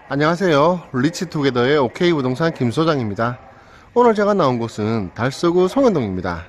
안녕하세요. 리치투게더의 OK부동산 김소장입니다. 오늘 제가 나온 곳은 달서구 송현동입니다.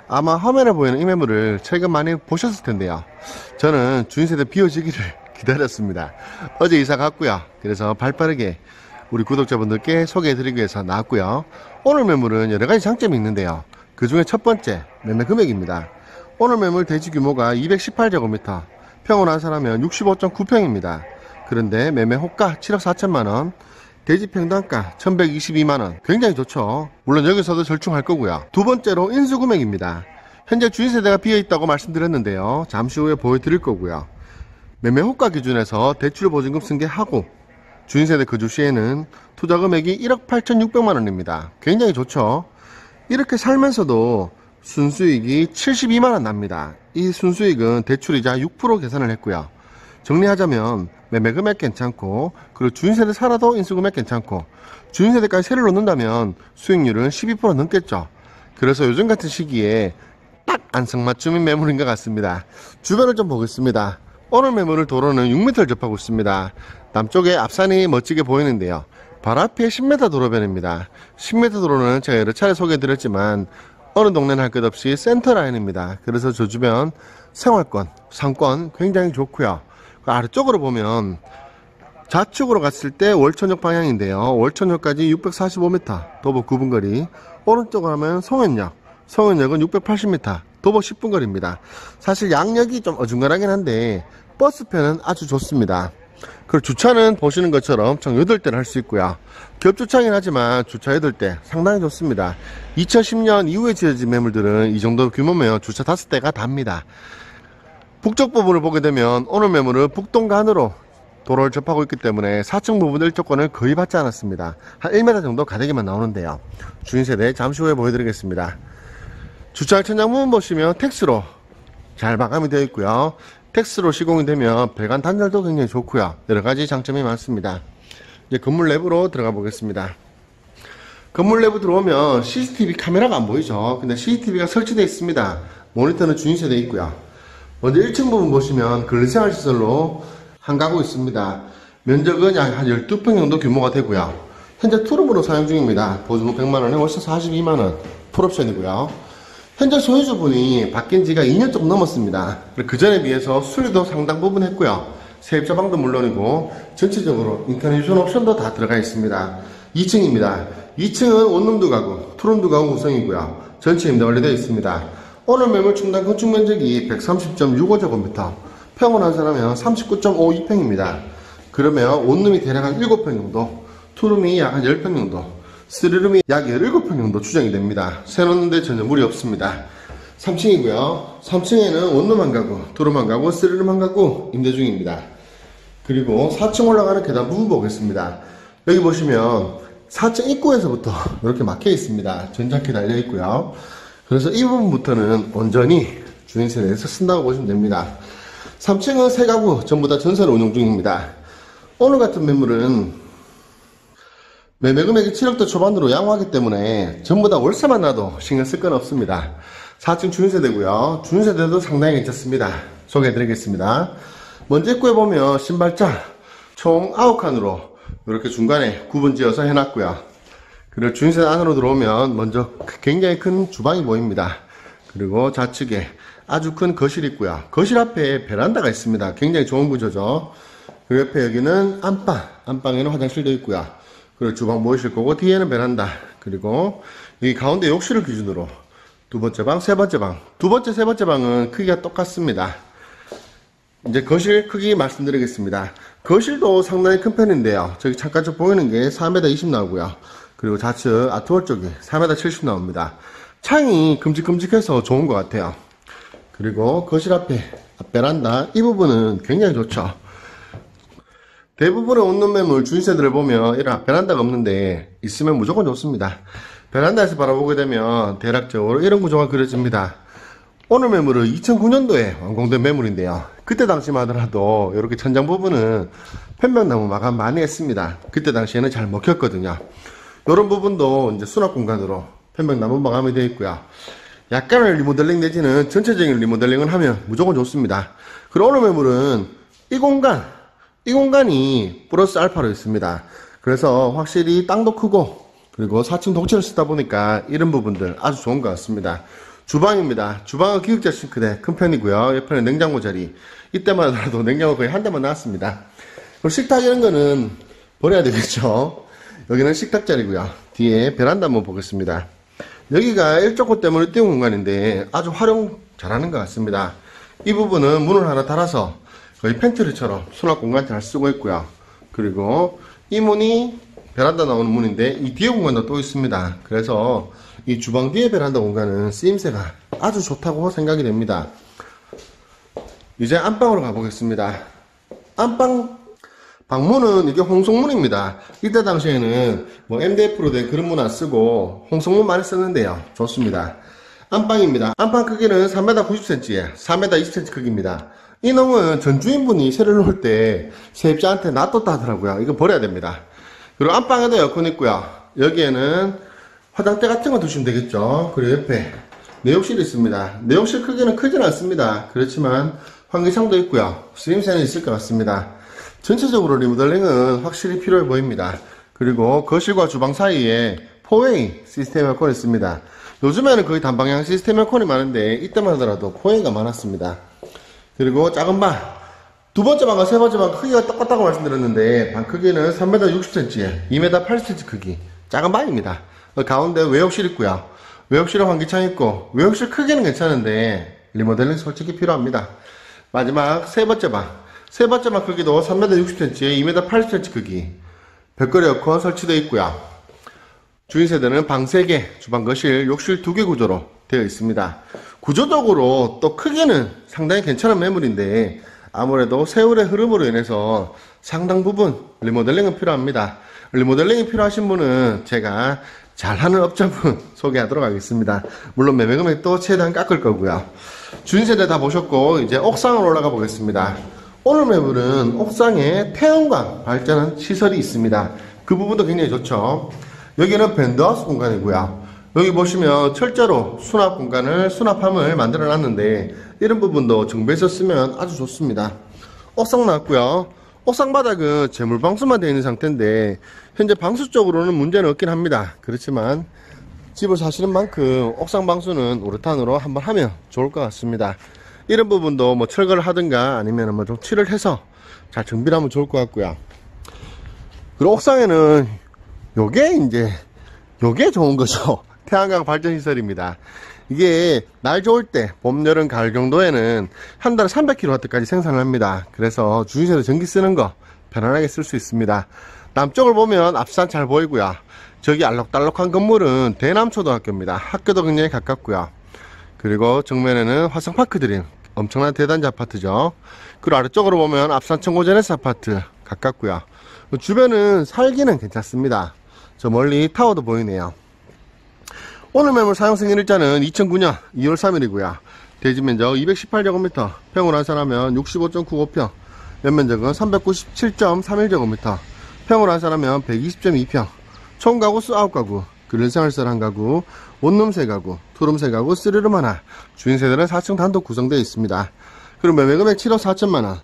아마 화면에 보이는 이 매물을 최근 많이 보셨을 텐데요. 저는 주인세대 비워지기를 기다렸습니다. 어제 이사 갔고요. 그래서 발빠르게 우리 구독자분들께 소개해드리기 위해서 나왔고요. 오늘 매물은 여러가지 장점이 있는데요. 그 중에 첫 번째, 매매 금액입니다. 오늘 매물 대지 규모가 218제곱미터, 평원한산하면 65.9평입니다. 그런데 매매 호가 7억 4천만원, 대지 평당가 1122만원, 굉장히 좋죠. 물론 여기서도 절충할 거고요. 두 번째로 인수 금액입니다. 현재 주인세대가 비어있다고 말씀드렸는데요. 잠시 후에 보여드릴 거고요. 매매 호가 기준에서 대출보증금 승계하고 주인세대 거주 시에는 투자 금액이 1억 8,600만원입니다. 굉장히 좋죠. 이렇게 살면서도 순수익이 72만원 납니다. 이 순수익은 대출이자 6% 계산을 했고요. 정리하자면 매매 금액 괜찮고, 그리고 주인세대 살아도 인수 금액 괜찮고, 주인세대까지 세를 놓는다면 수익률은 12% 넘겠죠. 그래서 요즘 같은 시기에 딱 안성맞춤인 매물인 것 같습니다. 주변을 좀 보겠습니다. 오늘 매물을 도로는 6m를 접하고 있습니다. 남쪽에 앞산이 멋지게 보이는데요. 바로 앞에 10m 도로변입니다. 10m 도로는 제가 여러 차례 소개해드렸지만 어느 동네는 할 것 없이 센터라인입니다. 그래서 저 주변 생활권, 상권 굉장히 좋고요. 아래쪽으로 보면 좌측으로 갔을 때 월천역 방향인데요. 월천역까지 645m, 도보 9분 거리. 오른쪽으로 하면 송현역, 송현역은 680m, 도보 10분 거리입니다. 사실 양역이 좀 어중간하긴 한데 버스편은 아주 좋습니다. 그리고 주차는 보시는 것처럼 총 8대를 할 수 있고요. 겹주차긴 하지만 주차 8대 상당히 좋습니다. 2010년 이후에 지어진 매물들은 이 정도 규모면 주차 5대가 답니다. 북쪽 부분을 보게 되면 오늘 매물은 북동간으로 도로를 접하고 있기 때문에 4층 부분 1조권을 거의 받지 않았습니다. 한 1m 정도 가대기만 나오는데요. 주인세대 잠시 후에 보여드리겠습니다. 주차할 천장 부분 보시면 텍스로 잘 마감이 되어 있고요. 텍스로 시공이 되면 배관 단열도 굉장히 좋고요. 여러가지 장점이 많습니다. 이제 건물 내부로 들어가 보겠습니다. 건물 내부 들어오면 CCTV 카메라가 안 보이죠. 근데 CCTV가 설치되어 있습니다. 모니터는 주인세대 있고요. 먼저 1층 부분 보시면 근린생활시설로 한 가구 있습니다. 면적은 약 한 12평 정도 규모가 되고요. 현재 투룸으로 사용 중입니다. 보증금 100만원에 월세 42만원 풀옵션이고요. 현재 소유주분이 바뀐 지가 2년 조금 넘었습니다. 그 전에 비해서 수리도 상당 부분 했고요. 세입자 방도 물론이고 전체적으로 인터넷 유선 옵션도 다 들어가 있습니다. 2층입니다. 2층은 원룸도 가구, 투룸도 가구 구성이고요. 전체 임대 완료되어 있습니다. 오늘 매물 충당 건축 면적이 130.65제곱미터, 평원한산하면 39.52평입니다. 그러면 원룸이 대략 한 7평 정도, 투룸이 약 한 10평 정도, 3룸이 약 17평 정도 추정이 됩니다. 세놓는데 전혀 무리 없습니다. 3층이고요. 3층에는 원룸 한 가구, 투룸 한 가구, 3룸 한 가구 임대 중입니다. 그리고 4층 올라가는 계단 부분 보겠습니다. 여기 보시면 4층 입구에서부터 이렇게 막혀 있습니다. 전자키 달려 있고요. 그래서 이 부분부터는 온전히 주인세대에서 쓴다고 보시면 됩니다. 3층은 3가구 전부 다 전세로 운영 중입니다. 오늘 같은 매물은 매매 금액이 7억대 초반으로 양호하기 때문에 전부 다 월세만 나도 신경 쓸 건 없습니다. 4층 주인세대고요. 주인세대도 상당히 괜찮습니다. 소개해드리겠습니다. 먼저 입구에 보면 신발장 총 9칸으로 이렇게 중간에 구분 지어서 해놨고요. 그리고 주인세대 안으로 들어오면 먼저 굉장히 큰 주방이 보입니다. 그리고 좌측에 아주 큰 거실이 있고요. 거실 앞에 베란다가 있습니다. 굉장히 좋은 구조죠. 그 옆에 여기는 안방, 안방에는 화장실도 있고요. 그리고 주방 보이실 거고 뒤에는 베란다. 그리고 여기 가운데 욕실을 기준으로 두 번째 방, 세 번째 방. 두 번째, 세 번째 방은 크기가 똑같습니다. 이제 거실 크기 말씀드리겠습니다. 거실도 상당히 큰 편인데요. 저기 창가 쪽 보이는 게 4m 20 나오고요. 그리고 좌측 아트월 쪽이 4m 70 나옵니다. 창이 큼직큼직해서 좋은 것 같아요. 그리고 거실 앞에 베란다 이 부분은 굉장히 좋죠. 대부분의 원룸 매물 주인세대를 보면 이런 베란다가 없는데 있으면 무조건 좋습니다. 베란다에서 바라보게 되면 대략적으로 이런 구조가 그려집니다. 오늘 매물은 2009년도에 완공된 매물인데요. 그때 당시만 하더라도 이렇게 천장 부분은 편백나무 마감 많이 했습니다. 그때 당시에는 잘 먹혔거든요. 이런 부분도 이제 수납 공간으로 편백나무 마감이 되어 있고요. 약간의 리모델링 내지는 전체적인 리모델링을 하면 무조건 좋습니다. 그리고 오늘 매물은 이 공간 이 공간이 플러스 알파로 있습니다. 그래서 확실히 땅도 크고 그리고 4층 동체를 쓰다 보니까 이런 부분들 아주 좋은 것 같습니다. 주방입니다. 주방은 기역자 싱크대 큰 편이고요. 옆에는 냉장고 자리. 이때만 하더라도 냉장고 거의 한 대만 나왔습니다. 그리고 식탁 이런 거는 버려야 되겠죠. 여기는 식탁 자리고요. 뒤에 베란다 한번 보겠습니다. 여기가 일조코 때문에 띄운 공간인데 아주 활용 잘하는 것 같습니다. 이 부분은 문을 하나 달아서 거의 팬트리처럼 수납 공간 잘 쓰고 있고요. 그리고 이 문이 베란다 나오는 문인데 이 뒤에 공간도 또 있습니다. 그래서 이 주방 뒤에 베란다 공간은 쓰임새가 아주 좋다고 생각이 됩니다. 이제 안방으로 가보겠습니다. 안방 방문은 이게 홍성문입니다. 이때 당시에는 뭐 MDF로 된 그런 문 안 쓰고 홍성문 많이 썼는데요. 좋습니다. 안방입니다. 안방 크기는 3m 90cm에 4m 20cm 크기입니다. 이 놈은 전 주인분이 새를 놓을 때 세입자한테 놔뒀다 하더라고요. 이거 버려야 됩니다. 그리고 안방에도 에어컨 있고요. 여기에는 화장대 같은 거 두시면 되겠죠. 그리고 옆에 내욕실이 있습니다. 내욕실 크기는 크진 않습니다. 그렇지만 환기창도 있고요. 쓰임새는 있을 것 같습니다. 전체적으로 리모델링은 확실히 필요해 보입니다. 그리고 거실과 주방 사이에 4웨이 시스템 에어컨이 있습니다. 요즘에는 거의 단방향 시스템 에어컨이 많은데 이때만 하더라도 4웨이가 많았습니다. 그리고 작은 방, 두 번째 방과 세 번째 방 크기가 똑같다고 말씀드렸는데 방 크기는 3m 60cm에 2m 80cm 크기 작은 방입니다. 가운데 외욕실 있고요. 외욕실은 환기창 있고 외욕실 크기는 괜찮은데 리모델링 솔직히 필요합니다. 마지막 세 번째 방 크기도 3m 60cm에 2m 80cm 크기 벽걸이 에어컨 설치되어 있고요. 주인 세대는 방 3개, 주방 거실, 욕실 2개 구조로 되어 있습니다. 구조적으로 또 크기는 상당히 괜찮은 매물인데 아무래도 세월의 흐름으로 인해서 상당 부분 리모델링은 필요합니다. 리모델링이 필요하신 분은 제가 잘하는 업자분 소개하도록 하겠습니다. 물론 매매 금액도 최대한 깎을 거고요. 주인 세대 다 보셨고 이제 옥상으로 올라가 보겠습니다. 오늘 매물은 옥상에 태양광 발전한 시설이 있습니다. 그 부분도 굉장히 좋죠. 여기는 밴드하우스 공간이고요. 여기 보시면 철자로 수납 공간을 수납함을 만들어 놨는데 이런 부분도 정비해서 쓰면 아주 좋습니다. 옥상 나왔고요. 옥상 바닥은 재물방수만 되어 있는 상태인데 현재 방수 쪽으로는 문제는 없긴 합니다. 그렇지만 집을 사시는 만큼 옥상 방수는 우레탄으로 한번 하면 좋을 것 같습니다. 이런 부분도 뭐 철거를 하든가 아니면 뭐 좀 칠을 해서 잘 정비를 하면 좋을 것 같고요. 그리고 옥상에는 요게 좋은 거죠. 태양광 발전 시설입니다. 이게 날 좋을 때 봄, 여름, 가을 정도에는 한 달에 300kW까지 생산을 합니다. 그래서 주유소에서 전기 쓰는 거 편안하게 쓸 수 있습니다. 남쪽을 보면 앞산 잘 보이고요. 저기 알록달록한 건물은 대남초등학교입니다. 학교도 굉장히 가깝고요. 그리고 정면에는 화성파크드림 엄청난 대단지 아파트죠. 그리고 아래쪽으로 보면 앞산 청고제네스 아파트 가깝고요. 주변은 살기는 괜찮습니다. 저 멀리 타워도 보이네요. 오늘 매물 사용승인일자는 2009년 2월 3일이고요. 대지면적 218제곱미터, 평으로 환산하면 65.95평, 연면적은 397.31제곱미터, 평으로 환산하면 120.2평, 총 가구수 9가구, 근린생활설 1가구, 원룸 3가구, 투룸 3가구, 3룸 하나, 주인세대는 4층 단독 구성되어 있습니다. 그리고 매매금액 7억 4천만원,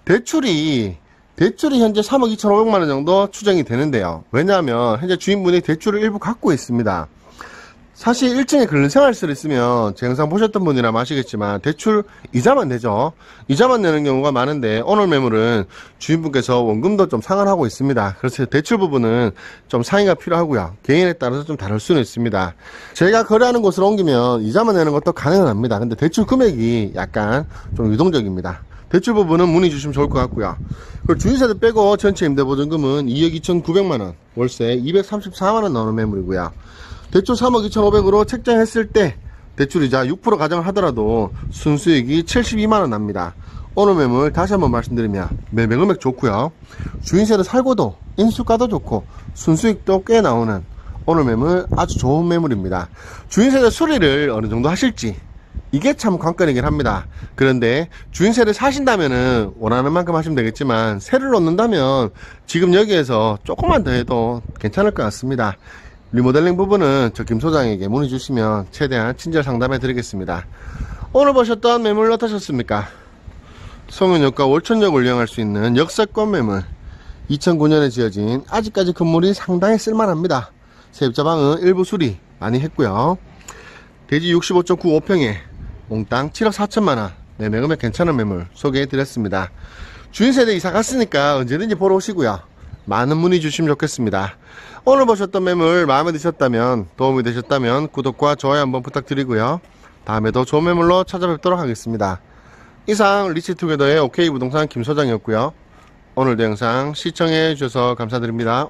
대출이 현재 3억 2,500만원 정도 추정이 되는데요. 왜냐하면 현재 주인분이 대출을 일부 갖고 있습니다. 사실 1층에 근린생활설이 있으면 제 영상 보셨던 분이라면 아시겠지만 대출 이자만 내죠. 이자만 내는 경우가 많은데 오늘 매물은 주인분께서 원금도 좀 상환하고 있습니다. 그래서 대출 부분은 좀 상의가 필요하고요. 개인에 따라서 좀 다를 수는 있습니다. 제가 거래하는 곳으로 옮기면 이자만 내는 것도 가능은 합니다. 근데 대출 금액이 약간 좀 유동적입니다. 대출 부분은 문의 주시면 좋을 것 같고요. 그리고 주인세대 빼고 전체 임대보증금은 2억 2,900만원, 월세 234만원 나오는 매물이고요. 대출 3억 2,500으로 책정했을 때 대출이자 6% 가정을 하더라도 순수익이 72만원 납니다. 오늘 매물 다시 한번 말씀드리면 매매금액 좋고요. 주인세대 살고도 인수가도 좋고 순수익도 꽤 나오는 오늘 매물 아주 좋은 매물입니다. 주인세대 수리를 어느 정도 하실지 이게 참 관건이긴 합니다. 그런데 주인세를 사신다면은 원하는 만큼 하시면 되겠지만 세를 놓는다면 지금 여기에서 조금만 더 해도 괜찮을 것 같습니다. 리모델링 부분은 저 김 소장에게 문의 주시면 최대한 친절 상담해 드리겠습니다. 오늘 보셨던 매물 어떠셨습니까? 송현역과 월천역을 이용할 수 있는 역세권 매물. 2009년에 지어진 아직까지 건물이 상당히 쓸만합니다. 세입자방은 일부 수리 많이 했고요. 대지 65.95평에 몽땅 7억 4천만원, 매매금액 괜찮은 매물 소개해드렸습니다. 주인세대 이사 갔으니까 언제든지 보러 오시고요. 많은 문의 주시면 좋겠습니다. 오늘 보셨던 매물 마음에 드셨다면, 도움이 되셨다면 구독과 좋아요 한번 부탁드리고요. 다음에도 좋은 매물로 찾아뵙도록 하겠습니다. 이상 리치투게더의 OK 부동산 김소장이었고요. 오늘도 영상 시청해 주셔서 감사드립니다.